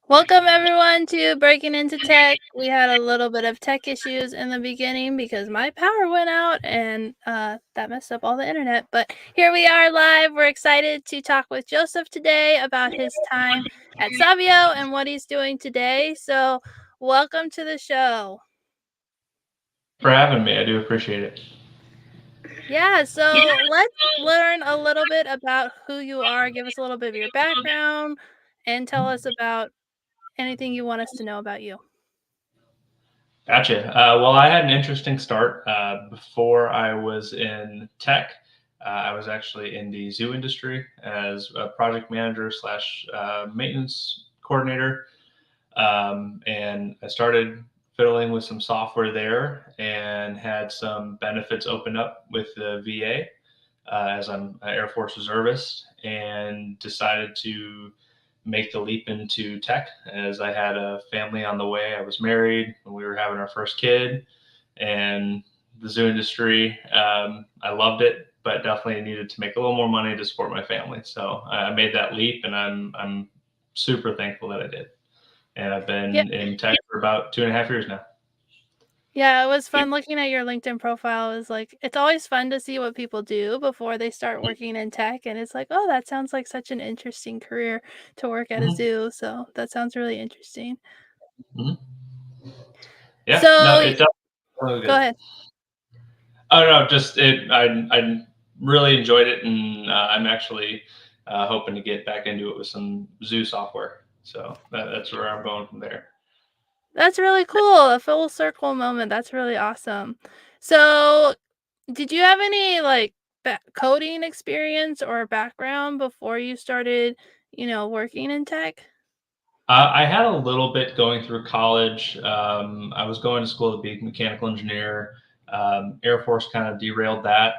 Welcome everyone to Breaking Into Tech. We had a little bit of tech issues in the beginning because my power went out and that messed up all the internet. But here we are live. We're excited to talk with Joseph today about his time at Sabio and what he's doing today. So, welcome to the show. For having me. I do appreciate it. Yeah, so let's learn a little bit about who you are. Give us a little bit of your background and tell us about anything you want us to know about you. Gotcha. Well, I had an interesting start. Before I was in tech, I was actually in the zoo industry as a project manager slash maintenance coordinator. And I started fiddling with some software there and had some benefits open up with the VA as I'm an Air Force reservist, and decided to make the leap into tech as I had a family on the way. I was married and we were having our first kid, and the zoo industry, I loved it, but definitely needed to make a little more money to support my family. So I made that leap, and I'm super thankful that I did. And I've Yeah. been in tech for about 2.5 years now. Yeah, it was fun looking at your LinkedIn profile. It was like it's always fun to see what people do before they start working in tech, and it's like, "Oh, that sounds like such an interesting career to work at a Mm-hmm. zoo." So, that sounds really interesting. Mm-hmm. Yeah, no, So, it does. Really go good. ahead. Oh no, just it. I really enjoyed it, and I'm actually hoping to get back into it with some zoo software. So that's where I'm going from there. That's really cool. A full circle moment. That's really awesome. So, did you have any like coding experience or background before you started, working in tech? I had a little bit going through college. I was going to school to be a mechanical engineer. Air Force kind of derailed that.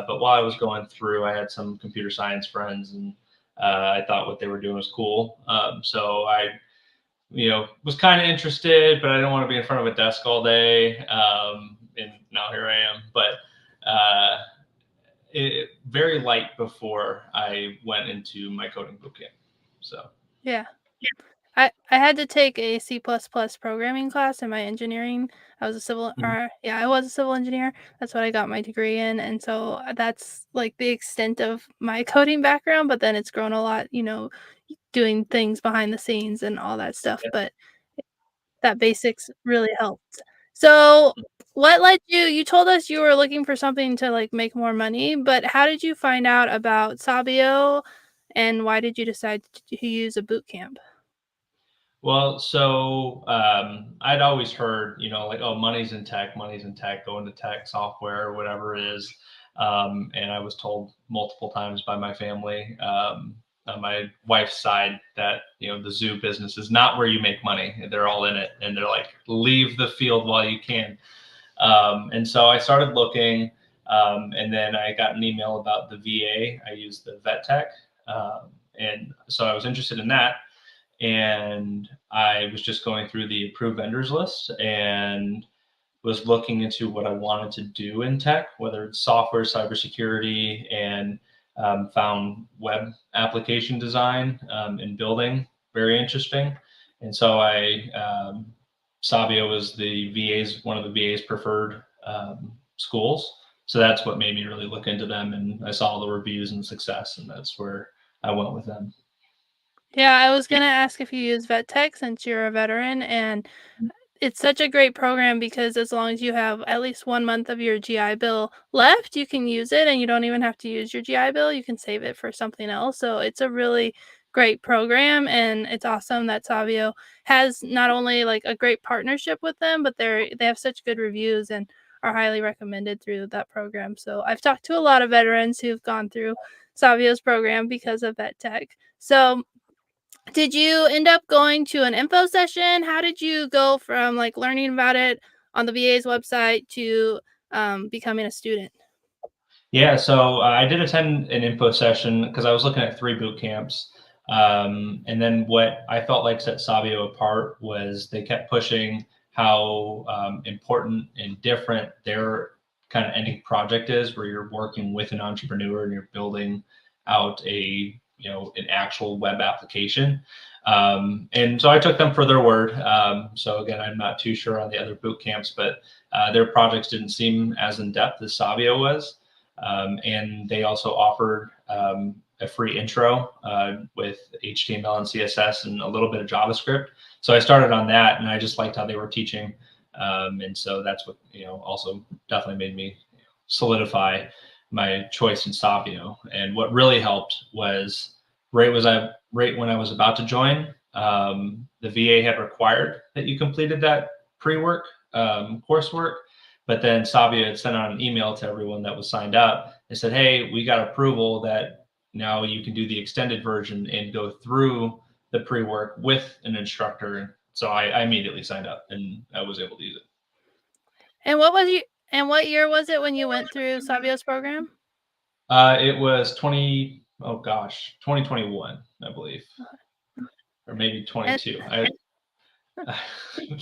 But while I was going through, I had some computer science friends, and I thought what they were doing was cool. So I was kind of interested, but I didn't want to be in front of a desk all day. And now here I am. But very light before I went into my coding bootcamp. So. Yeah. I had to take a C++ programming class in my engineering. I was a civil Mhm. or yeah, I was a civil engineer. That's what I got my degree in, and so that's, like, the extent of my coding background, but then it's grown a lot, doing things behind the scenes and all that stuff, Yeah. but that basics really helped. So, what led you told us you were looking for something to, like, make more money, but how did you find out about Sabio, and why did you decide to use a boot camp? Well, so I'd always heard, like, oh, money's in tech, go into tech, software, whatever it is. And I was told multiple times by my family, on my wife's side, that, the zoo business is not where you make money. They're all in it. And they're like, leave the field while you can. And so I started looking, and then I got an email about the VA. I used the vet tech. And so I was interested in that, and I was just going through the approved vendors list and was looking into what I wanted to do in tech, whether it's software, cybersecurity, and found web application design and building very interesting. And so Sabio was one of the VA's preferred schools. So that's what made me really look into them. And I saw the reviews and success, and that's where I went with them. Yeah, I was gonna ask if you use vet tech since you're a veteran, and it's such a great program because as long as you have at least 1 month of your GI Bill left, you can use it, and you don't even have to use your GI Bill, you can save it for something else, so it's a really great program, and it's awesome that Savio has not only, like, a great partnership with them, but they have such good reviews and are highly recommended through that program, so I've talked to a lot of veterans who've gone through Savio's program because of vet tech. So, did you end up going to an info session? How did you go from, like, learning about it on the VA's website to, becoming a student? Yeah, so I did attend an info session because I was looking at three boot camps. And then what I felt like set Sabio apart was they kept pushing how important and different their kind of ending project is, where you're working with an entrepreneur and you're building out an actual web application. And so I took them for their word. So again, I'm not too sure on the other boot camps, but their projects didn't seem as in depth as Sabio was. And they also offered a free intro with HTML and CSS and a little bit of JavaScript. So I started on that, and I just liked how they were teaching. And so that's what also definitely made me solidify my choice in Sabio. And what really helped was right when I was about to join, the VA had required that you completed that pre-work coursework, but then Sabio had sent out an email to everyone that was signed up. They said, "Hey, we got approval that now you can do the extended version and go through the pre-work with an instructor." So I immediately signed up and I was able to use it. And what year was it when you went through Sabio's program? It was 2021, I believe, or maybe And 22.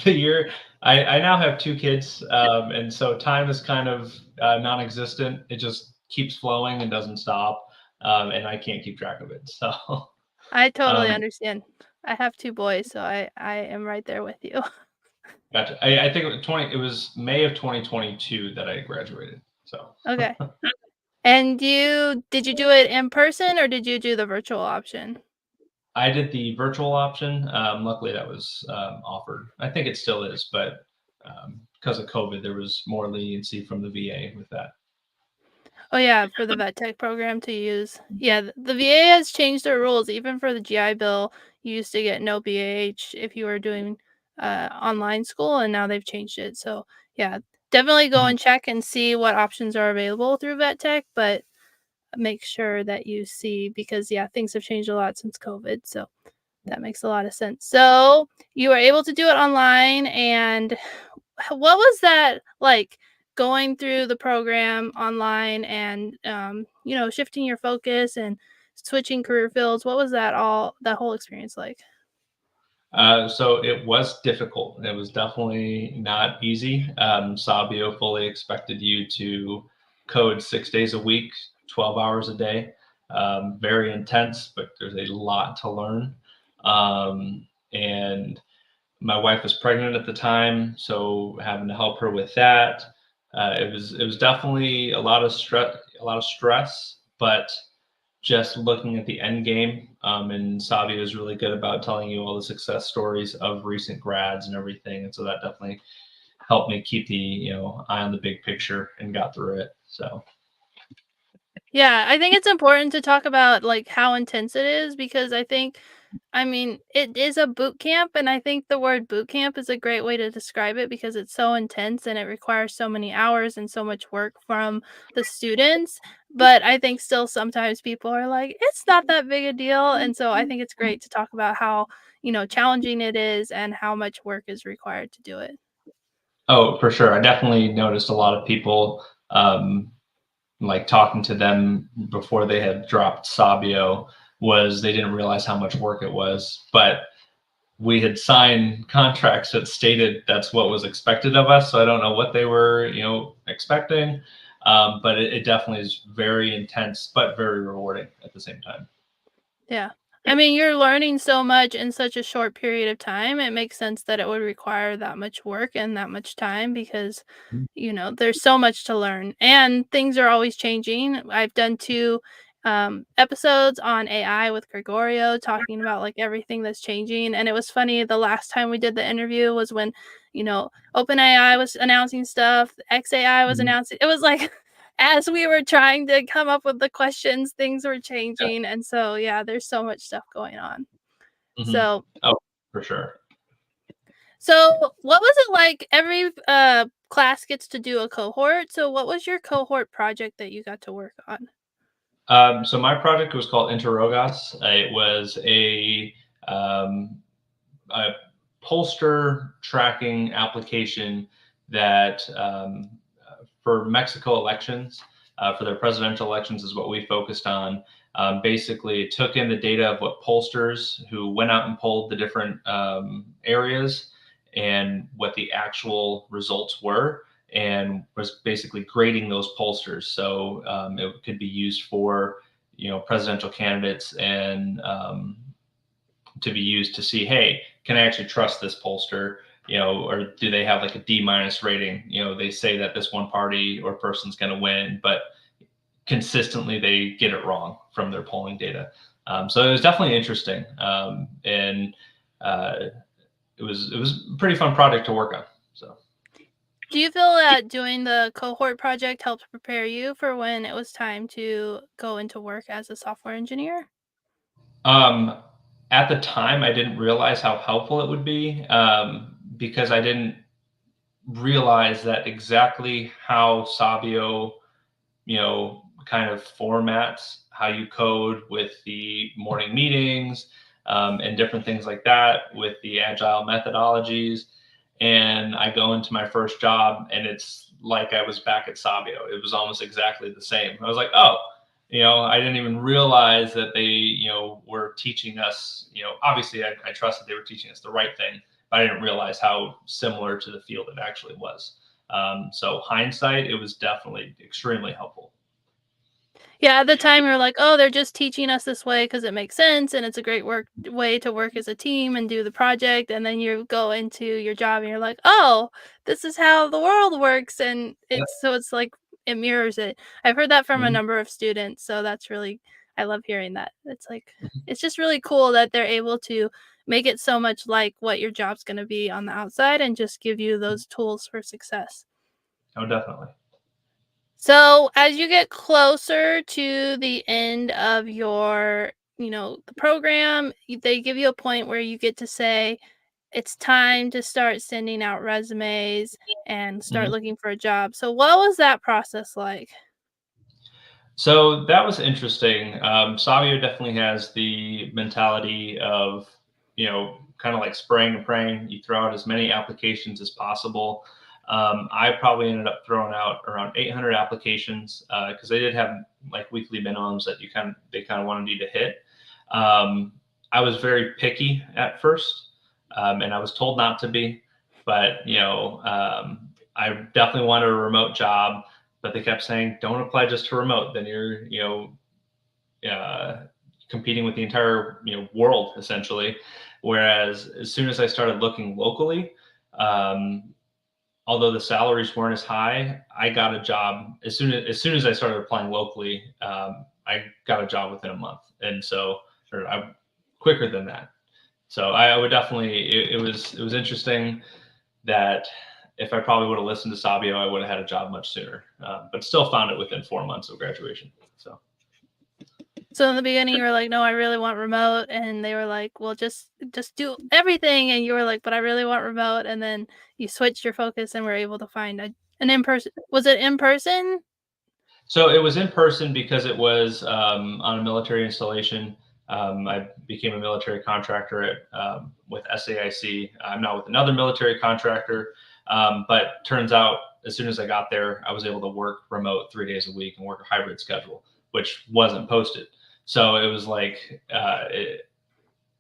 The year I now have two kids, and so time is kind of non-existent. It just keeps flowing and doesn't stop, and I can't keep track of it. So, I totally um, understand. I have 2 boys, so I am right there with you. gotcha. I think it was May of 2022 that I graduated. So Okay. And did you do it in person or did you do the virtual option? I did the virtual option. Luckily, that was offered. I think it still is, but because of COVID, there was more leniency from the VA with that. Oh, yeah, for the vet tech program to use. Yeah, the VA has changed their rules even for the GI Bill. You used to get no BAH if you were doing, online school, and now they've changed it. So, yeah, definitely go Mhm. and check and see what options are available through vet tech, but make sure that you see because, yeah, things have changed a lot since COVID, so that makes a lot of sense. So, you were able to do it online, and what was that like going through the program online and shifting your focus and switching career fields? What was that whole experience like? So it was difficult. It was definitely not easy. Sabio fully expected you to code 6 days a week, 12 hours a day. Very intense, but there's a lot to learn. And my wife was pregnant at the time, so having to help her with that. It was definitely a lot of stress, but just looking at the end game. And Sabio is really good about telling you all the success stories of recent grads and everything. And so that definitely helped me keep the eye on the big picture and got through it. So Yeah, I think it's important to talk about like how intense it is because I mean, it is a boot camp, and I think the word boot camp is a great way to describe it because it's so intense and it requires so many hours and so much work from the students. But I think still sometimes people are like, it's not that big a deal. And so I think it's great to talk about how, challenging it is and how much work is required to do it. oh, for sure, I definitely noticed a lot of people like talking to them before they had dropped Sabio was they didn't realize how much work it was, but we had signed contracts that stated that's what was expected of us. So I don't know what they were, expecting, but it definitely is very intense, but very rewarding at the same time. Yeah. I mean, you're learning so much in such a short period of time. It makes sense that it would require that much work and that much time because, there's so much to learn and things are always changing. I've done two episodes on AI with Gregorio talking about like everything that's changing. And it was funny. The last time we did the interview was when, OpenAI was announcing stuff, XAI was Mhm. announcing, it was like, as we were trying to come up with the questions, things were Yeah. changing, and so, yeah, there's so much stuff going on. Hmm. So Oh, for sure. so what was it like every, class gets to do a cohort, so what was your cohort project that you got to work on? So my project was called Interrogas. It was um, a pollster tracking application that for Mexico elections, for their presidential elections, is what we focused on. Basically, it took in the data of what pollsters who went out and polled the different areas and what the actual results were, and was basically grading those pollsters. So it could be used for presidential candidates and to be used to see, hey, can I actually trust this pollster? Or do they have like a D- rating? They say that this one party or person's going to win, but consistently they get it wrong from their polling data. So it was definitely interesting, and it was a pretty fun project to work on. So. Do you feel that doing the cohort project helped prepare you for when it was time to go into work as a software engineer? Um, at the time, I didn't realize how helpful it would be, because I didn't realize that exactly how Sabio, kind of formats how you code with the morning meetings, and different things like that with the agile methodologies. And I go into my first job and it's like I was back at Sabio. It was almost exactly the same. I was like, oh, I didn't even realize that they, were teaching us, obviously I trusted they were teaching us the right thing, but I didn't realize how similar to the field it actually was. So hindsight, it was definitely extremely helpful. Yeah, at the time you're like, "Oh, they're just teaching us this way because it makes sense and it's a great way to work as a team and do the project." And then you go into your job and you're like, "Oh, this is how the world works." And it's like it mirrors it. I've heard that from a Mhm. number of students, so that's really I love hearing that. It's like it's just really cool that they're able to make it so much like what your job's going to be on the outside and just give you those tools for success. Oh, definitely. So, as you get closer to the end of the program, they give you a point where you get to say, it's time to start sending out resumes and start Mhm. looking for a job. So, what was that process like? So that was interesting. Sabio definitely has the mentality of, kind of like spraying and praying. You throw out as many applications as possible. I probably ended up throwing out around 800 applications, because they did have like weekly minimums that they kind of wanted you to hit. Um, I was very picky at first, and I was told not to be, but I definitely wanted a remote job, but they kept saying, don't apply just to remote. Then you're, competing with the entire, world essentially. Whereas as soon as I started looking locally, um, although the salaries weren't as high, I got a job as soon as I started applying locally. I got a job within a month, and so, or I, quicker than that. So I would definitely. It was interesting that if I probably would have listened to Sabio, I would have had a job much sooner. But still found it within 4 months of graduation. So. So in the beginning you were like, "No, I really want remote." And they were like, "Well, just do everything." And you were like, "But I really want remote." And then you switched your focus and were able to find an in-person. Was it in person? So it was in person because it was, on a military installation. I became a military contractor with SAIC. I'm now with another military contractor, but turns out as soon as I got there, I was able to work remote 3 days a week and work a hybrid schedule, which wasn't posted. So it was like,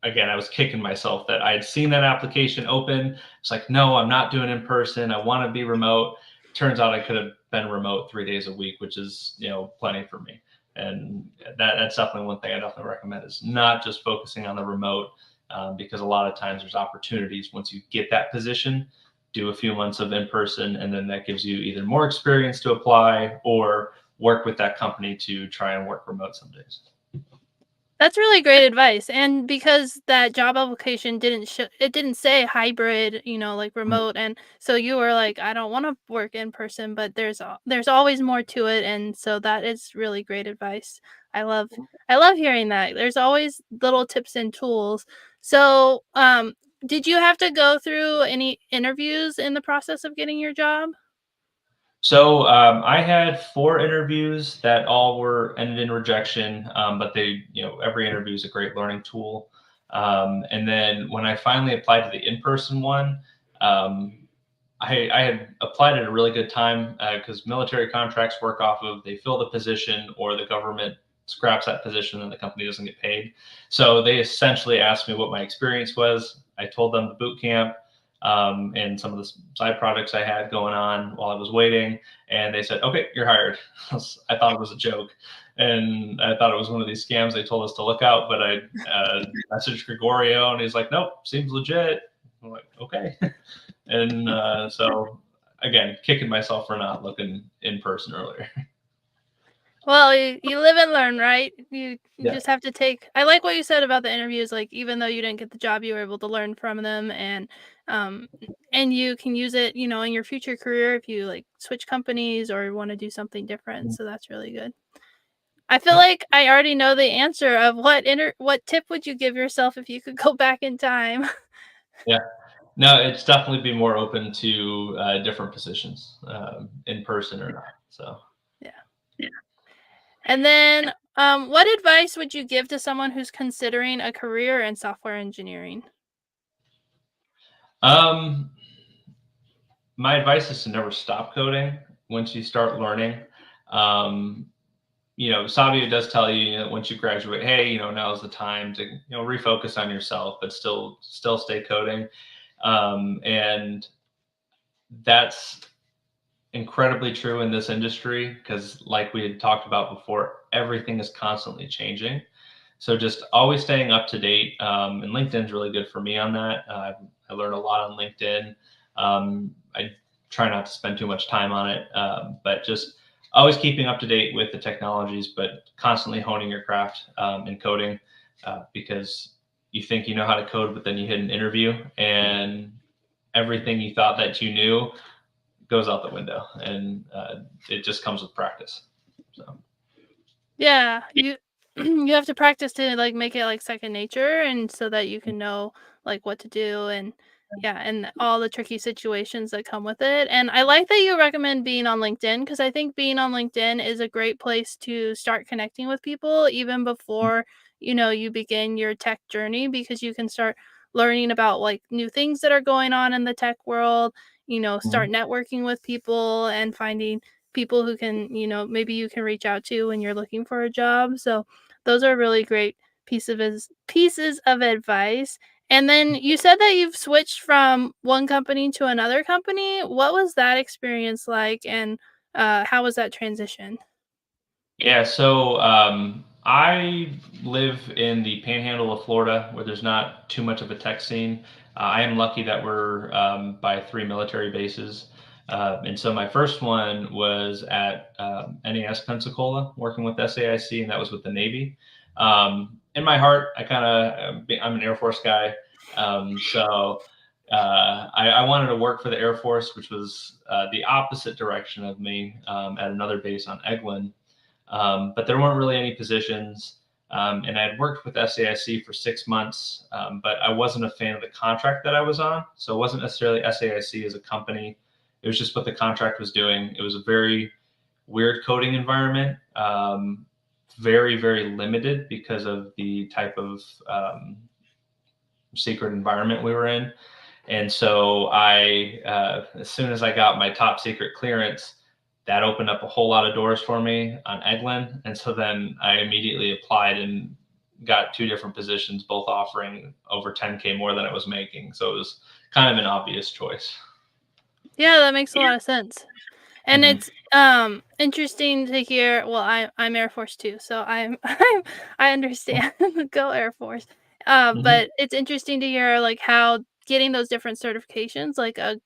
again, I was kicking myself that I had seen that application open. It's like, no, I'm not doing in person. I want to be remote. Turns out I could have been remote 3 days a week, which is, plenty for me. And that's definitely one thing I definitely recommend is not just focusing on the remote, because a lot of times there's opportunities once you get that position, do a few months of in person, and then that gives you either more experience to apply or work with that company to try and work remote some days. That's really great advice, and because that job application didn't say hybrid, like remote, and so you were like, "I don't wanna work in person," but there's always more to it, and so that is really great advice. I love I love hearing that. There's always little tips and tools. So, did you have to go through any interviews in the process of getting your job? So I had 4 interviews that all were ended in rejection, but every interview is a great learning tool. And then when I finally applied to the in-person one, um, I had applied at a really good time, because military contracts work off of they fill the position or the government scraps that position and the company doesn't get paid. So they essentially asked me what my experience was. I told them the boot camp. and some of the side projects I had going on while I was waiting. And they said, okay, you're hired. I thought it was a joke. And I thought it was one of these scams they told us to look out. But I messaged Gregorio, and he's like, nope, seems legit. I'm like, okay. And so, again, kicking myself for not looking in person earlier. Well, you live and learn, right? You Yeah. just have to take. I like what you said about the interviews. Like, even though you didn't get the job, you were able to learn from them, um, and you can use it, in your future career if you like switch companies or want to do something different. So that's really good. I feel Yeah. like I already know the answer of what tip would you give yourself if you could go back in time? Yeah. No, it's definitely be more open to different positions, in person or not. So, Yeah. And then, what advice would you give to someone who's considering a career in software engineering? um, my advice is to never stop coding once you start learning. Um, Sabio does tell you, once you graduate, hey, now's the time to, refocus on yourself, but still stay coding. And that's incredibly true in this industry because, like we had talked about before, everything is constantly changing. So just always staying up to date. And LinkedIn's really good for me on that. I learn a lot on LinkedIn. I try not to spend too much time on it, but just always keeping up to date with the technologies, but constantly honing your craft in coding, because you think you know how to code, but then you hit an interview and everything you thought that you knew goes out the window, and it just comes with practice. So. Yeah, you have to practice to like make it like second nature and so that you can know like what to do and yeah, and all the tricky situations that come with it. And I like that you recommend being on LinkedIn because I think being on LinkedIn is a great place to start connecting with people even before, you begin your tech journey because you can start learning about like new things that are going on in the tech world, start Mhm. networking with people and finding people who can, maybe you can reach out to when you're looking for a job. So those are really great pieces of advice. And then you said that you've switched from one company to another company. What was that experience like, and how was that transition? Yeah, so I live in the panhandle of Florida where there's not too much of a tech scene. I am lucky that we're by 3 military bases. And so my first one was at NAS Pensacola, working with SAIC, and that was with the Navy. In my heart, I'm an Air Force guy. So I wanted to work for the Air Force, which was the opposite direction of me, at another base on Eglin. But there weren't really any positions. And I had worked with SAIC for 6 months, but I wasn't a fan of the contract that I was on. So it wasn't necessarily SAIC as a company. It was just what the contract was doing. It was a very weird coding environment, very, very limited because of the type of secret environment we were in. And so as soon as I got my top secret clearance, that opened up a whole lot of doors for me on Eglin. And so then I immediately applied and got 2 different positions, both offering over 10K more than I was making. So it was kind of an obvious choice. Yeah, that makes a lot of sense. And Mm-hmm. it's interesting to hear. Well, I'm Air Force too, so I understand. Go Air Force. Mm-hmm. But it's interesting to hear like how getting those different certifications, like a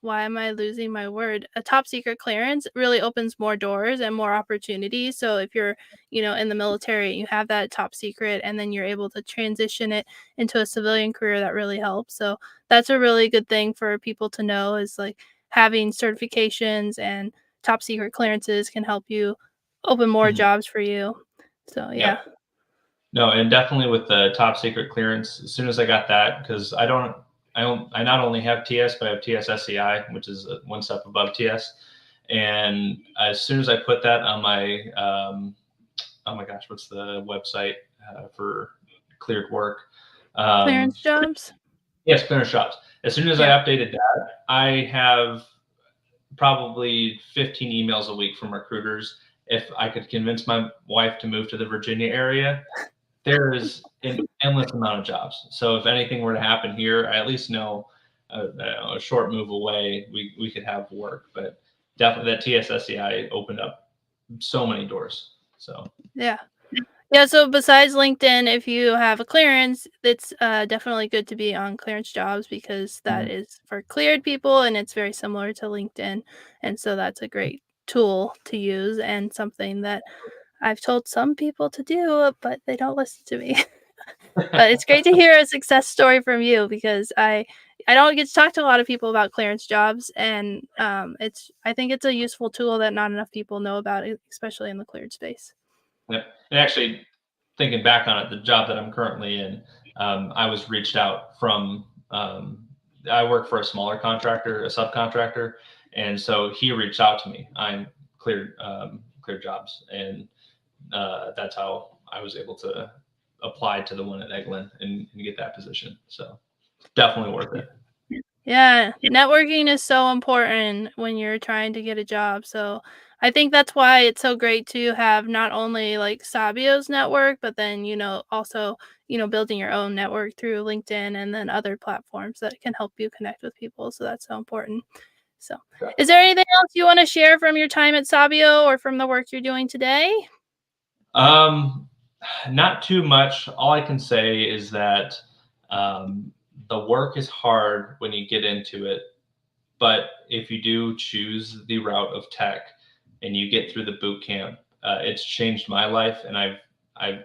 why am I losing my word? A top secret clearance really opens more doors and more opportunities. So if you're, in the military, you have that top secret and then you're able to transition it into a civilian career that really helps. So that's a really good thing for people to know is like having certifications and top secret clearances can help you open more Mm-hmm. jobs for you. So yeah. Yep. No, and definitely with the top secret clearance, as soon as I got that, because I not only have TS, but I have TS SCI, which is one step above TS. And as soon as I put that on my, oh my gosh, what's the website for cleared work? Um, Clearance jobs? yes, clearance jobs. As soon as I Yeah. updated that, I have probably 15 emails a week from recruiters. If I could convince my wife to move to the Virginia area, there is an endless amount of jobs. So if anything were to happen here, I at least know a short move away, we could have work. But definitely that TSSCI opened up so many doors. So Yeah. Yeah, so besides LinkedIn, if you have a clearance, it's definitely good to be on clearance jobs because that mhm. is for cleared people and it's very similar to LinkedIn. And so that's a great tool to use and something that I've told some people to do, but they don't listen to me. But it's great to hear a success story from you because I don't get to talk to a lot of people about clearance jobs, and it's I think it's a useful tool that not enough people know about, especially in the cleared space. Yep. And actually, thinking back on it, the job that I'm currently in, I was reached out from. I work for a smaller contractor, a subcontractor, and so he reached out to me. I'm cleared jobs, and that's how I was able to apply to the one at Eglin and get that position. So definitely worth it. Yeah, networking is so important when you're trying to get a job. So I think that's why it's so great to have not only like Sabio's network, but then, also, building your own network through LinkedIn and then other platforms that can help you connect with people. So that's so important. So, is there anything else you want to share from your time at Sabio or from the work you're doing today? Um, Not too much. All I can say is that um, the work is hard when you get into it, but if you do choose the route of tech and you get through the boot camp, it's changed my life. And I've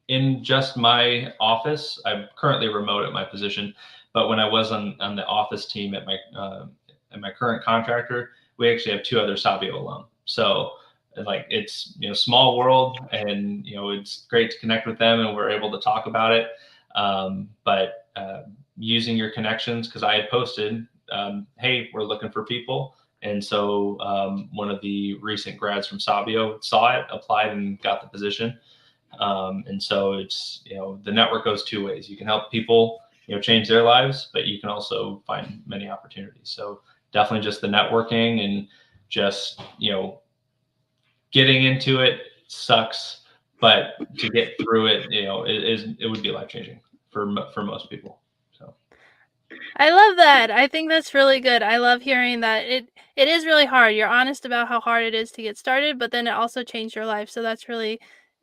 in just my office. I'm currently remote at my position, but when I was on the office team at my current contractor, we actually have two other Sabio alum. So like it's small world, and it's great to connect with them, and we're able to talk about it. But using your connections, because I had posted, hey, we're looking for people. And so one of the recent grads from Sabio saw it, applied, and got the position. And so it's the network goes two ways. You can help people change their lives, but you can also find many opportunities. So definitely just the networking, and just getting into it sucks, but to get through it, it would be life changing for most people. So I love that. I think that's really good. I love hearing that it is really hard. You're honest about how hard it is to get started, but then it also changed your life. So that's really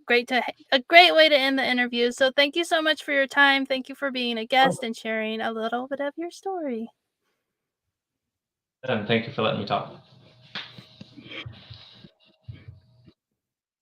a great way to end the interview. So thank you so much for your time. Thank you for being a guest and sharing a little bit of your story. and thank you for letting me talk.